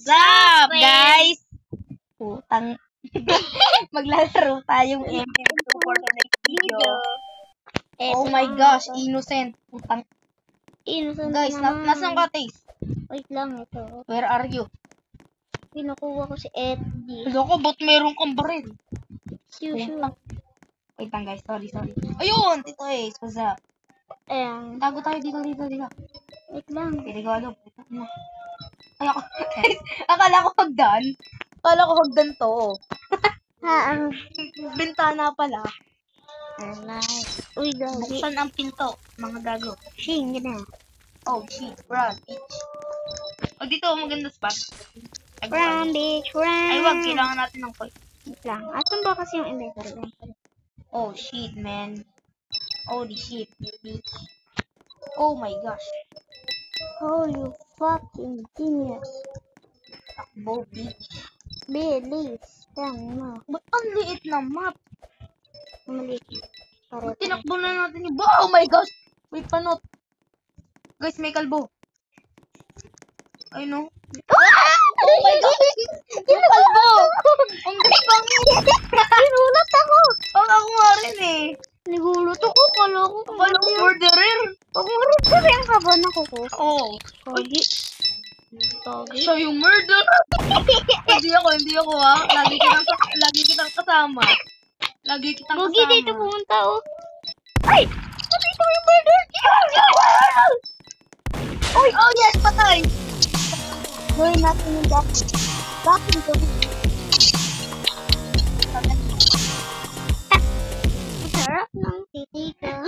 What's up, guys? Putang. Maglalaro tayong MM2 for today's video. Oh my gosh, innocent. Putang. Innocent Guys, nasaan ka, Taze? Wait lang, ito. Where are you? Pinukuha ko si Eddie. Loko, ba't meron kang baril? Shoo. Wait lang, guys. Sorry. Ayun, Tito Ace. What's up? Ayan. Tago tayo dito. Wait lang. Pinigalo. Ay, ako. Akala ko hagdan to. Bintana pala. Alright. Uy, gabi. Buksan ang pinto, mga gago. Shing, gina. Oh, shit. Run, bitch. Oh, dito, maganda spot. Run, bitch, run. Ay, wag. Kailangan natin ng point. Wait lang. Asan ba kasi yung inventory? Oh, shit, man. Holy shit, bitch. Oh my gosh. Oh, you fucking genius. Takbo, bitch. Bilis. Tama. Ba't ang liit na map? Mali. Pare. Tinakbo na natin yung... Oh my gosh! Wait, panot. Guys, may kalbo. Ay, no? Oh my gosh! Yung kalbo! Ang pangit! Nagulat ako. Ako nga rin eh. Nagulat ako. Kala ko. Murderer! Pag murder yung kaban ako ko. Oh. Pogi. Pogi. Siya yung murderer! Hindi ako ha. Lagi kitang kasama. Pogi, dito pumunta oh. Ay! Dito yung murder! Uy! Oh yes! Patay! Gawin natin yung dati. Bakit gawin? Sarap ng titika.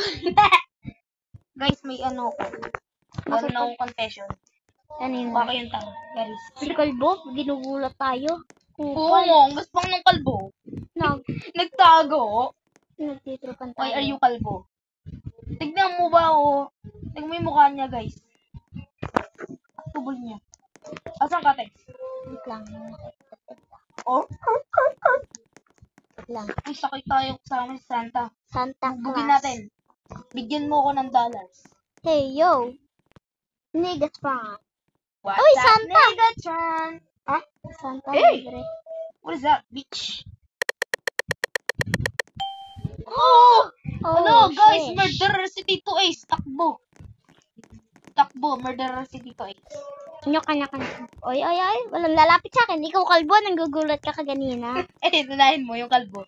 Guys, may ano ko. Meron na akong confession. Kanina. Baka yung tao. Guys. Si Kalbo, ginugulat tayo. Oo, ang gaspang ng kalbo. Nagtago. Nagtitripan tayo. Why are you kalbo? Tignan mo ba oh? Tignan mo yung mukha niya, guys. Tubol niya. Asan ka, Tex? Wait lang. Oh? Wait lang. Ay, sakay tayo kasama si Santa. Santa Bugin Claus. natin. Bigyan mo ko ng dollars. Hey, yo. Negatron. What's Uy, up, Santa! Negatron? Huh? Santa Hey! Libre. What is that, bitch? Oh! Hello, guys! shit. Murderer si Tito Ace. Takbo, murderer si Tito Ace. Kanya. Oy. Walang lalapit sa akin. Ikaw, Kalbo, nanggugulat ka kaganina. Tunahin mo yung kalbo.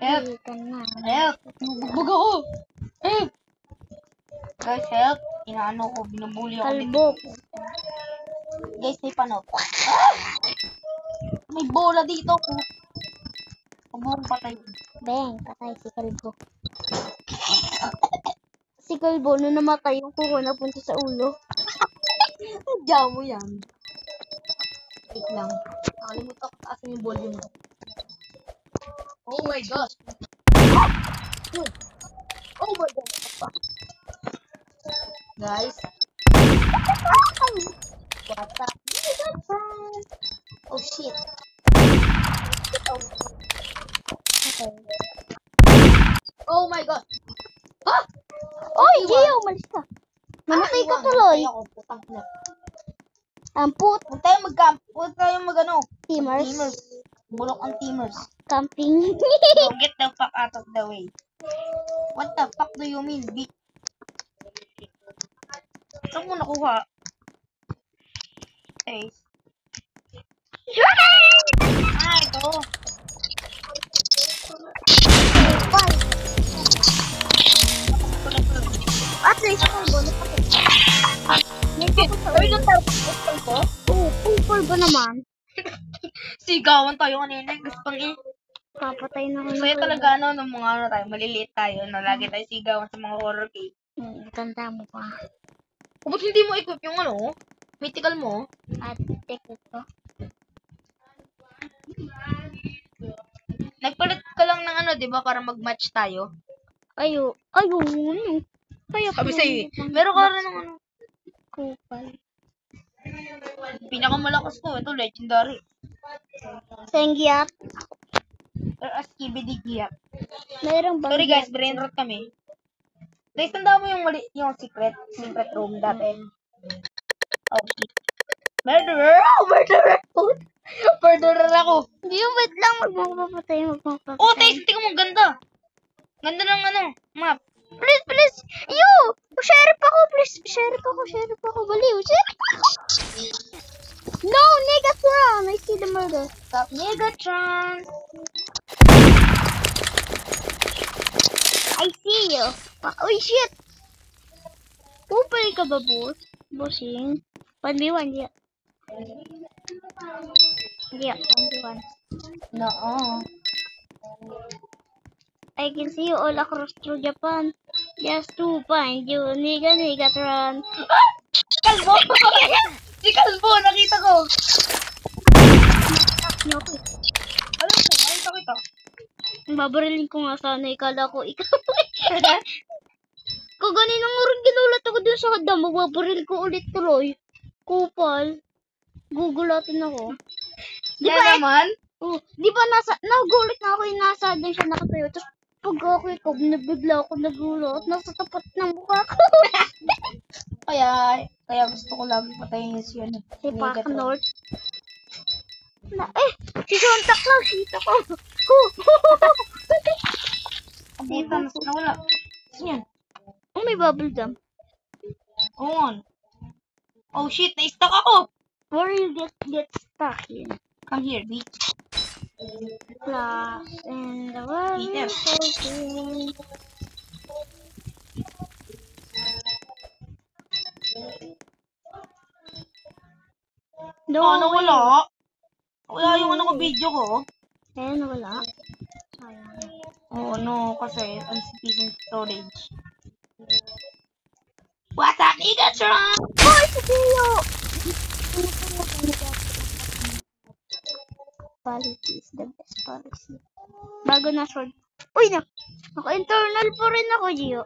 Help! Hey, ka na. Help! Bugbog ako! Help! Guys, help! Inaano ko, binubuli ako. Kalbo. Guys, may panot. May bola dito po. Huwag patay. Bang, patay si Kalbo. Si Kalbo, na namatay yung kuko na punta sa ulo. Diyan mo yan. Wait lang. Nakalimutan ko taasin yung volume mo. Oh my gosh. Oh my gosh. Guys. What's up? Oh shit. Okay. Oh my god. Ah! Oy, Gio, umalis ka. Mamatay ka tuloy. Amput, Huwag tayo mag-ano. teamers. Bulok ang teamers. Camping. So get the fuck out of the way. What the fuck do you mean, bitch? Saan mo nakuha? Ace. Ah, ito. At least Kalbo, may kapag sa Ay, ulo. nagtarapos ko? Kalbo naman. Sigawan tayo kanina. Gusto eh. Papatay na ko. Masaya talaga ano, nung mga ano tayo, maliliit tayo, na lagi tayo sigawan sa mga horror game. Tanda mo pa. O, ba't hindi mo equip yung ano, mythical mo? At take ko. Nagpalit ka lang ng ano, di ba, para mag-match tayo? Ayun. Sabi sa'yo eh, meron ka rin ng ano, Kupal. pinakamalakas ko, ito, legendary. Sengyap. Skibidi Giap. Mayroong bang... Sorry guys, brain rot kami. Guys, tanda mo yung secret room dati. Oh, murderer! Oh, murderer! Murderer ako. Hindi yung wait lang. Magpapatay. Oh, taste, tingnan mo, ganda. Ganda ng ano, map. Please, please. Yo! Sheriff ako, please. Sheriff ako. Baliw. Sheriff ako. No, Negatron. I see the murder. Stop, Negatron. I see you. Oh, shit. Pupay ka ba, boss? Bossing. 1v1, yeah. Yeah, 1v1. No. I can see you all across through Japan. Just to find you, Negatron. Kalbo! Si Kalbo, nakita ko. No, Alam ko, nakita kita. babarilin ko nga sana. Ikala ko ikaw. Kaganin ang oras ginulat ako dun sa hagdan. Mababaril ko ulit tuloy. Kupal. Gugulatin ako. Di ba naman? Oh, di ba nagulat na ako yung nasa doon siya nakatayo. Tapos pag ako ikaw, nabigla ako nagulat. Nasa tapat ng mukha ko. Kaya gusto ko lagi patayin yung siya. Si Pac North. Si Santa Claus. Kita ko. Kabuta, nawala. Saan yan? Oh, may bubble gum. On. Oh shit, na-stuck ako. Where you get stuck in? Come here, bitch. Class in the world. Peter. So good. No, Nawala. Wala yung ano ko video ko. Eh, nawala. Sayang. Oh no, kasi insufficient storage. What's up, Negatron? Boy, si Tio! Policy is the best policy. Bago na sword. Uy, naka-internal pa rin ako, Gio.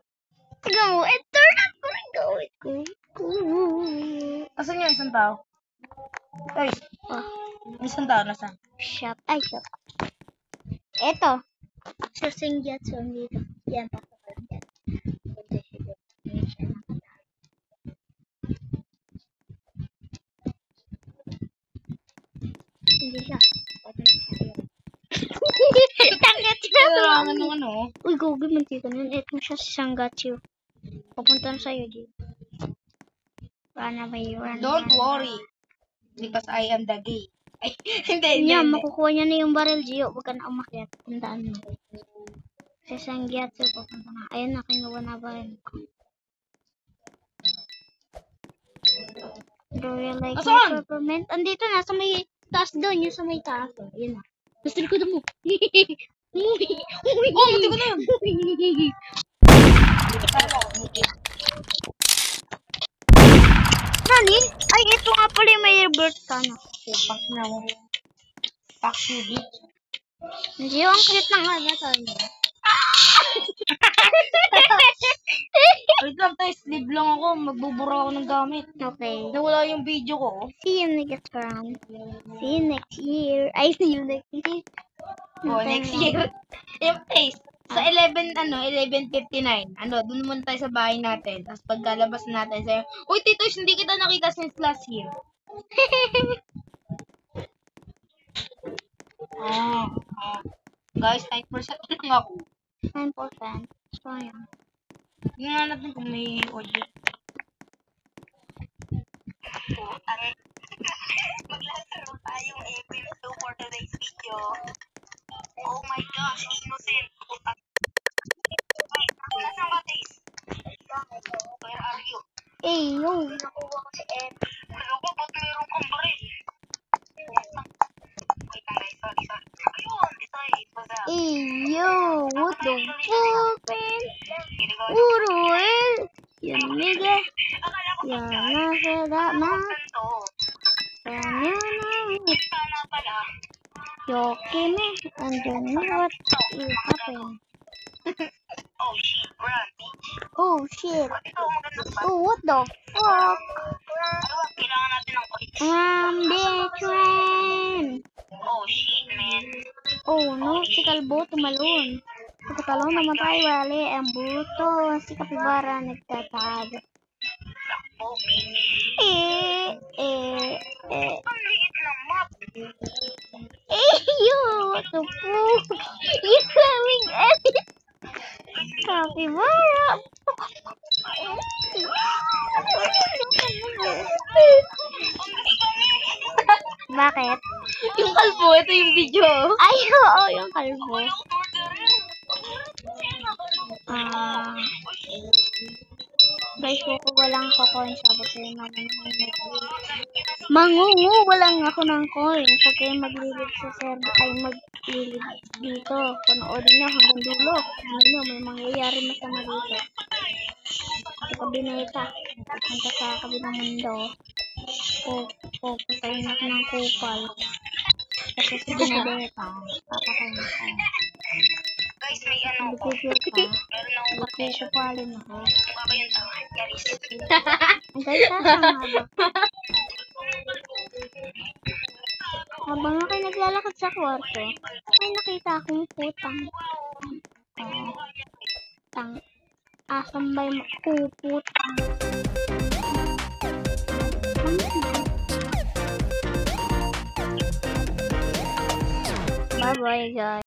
Tignan mo, internal pa rin gawin ko. Asan yung isang tao? Ay, isang tao, nasaan? Shop. Ay, shop. Eto. Sa Sengyatsu dito. Yan, papakan yan. Hindi siya. Tangat siya. Kailangan ng ano. Uy, Google, mantika nun. Eto siya si Sangatsu. Papunta na sa'yo, G. Run away. Don't worry. Because I am the gay. Ay, hindi. Yan, makukuha niya na yung barrel, Gio. Huwag ka na umakyat. Tandaan mo. Si Sangyatsu, papunta na. Ayun na, kinuha na barrel ko. Do you like Asan? my peppermint? Andito na, sa may taas doon. Yung sa may taas. Ayun na. Gusto ko mo. Oh, hindi ko na yun. Nani? Ay, ito nga pala yung may rebirth sana. Fuck na mo. Fuck you, bitch. Hindi, ang cute ng ano tayo. Wait lang, tayo. Sleep lang ako. Magbubura ako ng gamit. Okay. Nawala yung video ko. See you next round. See you next year. I see you next year. Oh, next year. Yung place. Sa 11:59. Doon muna tayo sa bahay natin. Tapos pagkalabas natin, sayo, uy, Titosh, hindi kita nakita since last year. Guys, 9% lang ako. 9%. So, yan. Tingnan natin kung may audio. Maglalaro tayong April 2 for today's video. Oh my gosh, innocent. Nasaan ka, Taze? Where are you? Eh, yo. Nakuha ko si Ed. Ano ba? Ba't meron kang baril? Wait lang guys, sorry. Ayun, it was a... Eh, yo. What the fuck, man? Uruel. Yan, nigga. Yan, nasa dama. Yan, Sana pala. Yoki me. And you know what will happen. Oh shit, run, bitch. Oh, shit. Ito, maganda pa. Oh, what the fuck? Ano ba? Kailangan natin ng kulit. Bitchin. Oh shit, man. Oh, no, si Kalbo tumalon. Si Katalon namatay, wali ang buto. Si Kapibara nagtatago. Oh, bitch. Eh, Bakit? Yung kalbo, ito yung video. Ay, oo, yung kalbo. Guys, kukuha lang ako coins. Sabi ko yung mangunguha lang ako ng coins. Huwag kayong maglilid sa server. Ay, maglilid dito. Panoorin nyo hanggang dulo. Hindi nyo, may mangyayari masama dito. Sa kabineta. Punta sa kabilang mundo. Patayin ako ng kupal. Kasi sa binabeta. Papatayin ako. Guys, may ano. Nagpipil pa. Nagpipalin ako. Baba yung tama. Yaris. Ang guys, kasama ba? Habang ako'y naglalakad sa kwarto, may nakita akong putang. Asambay makuput. Bye-bye, guys.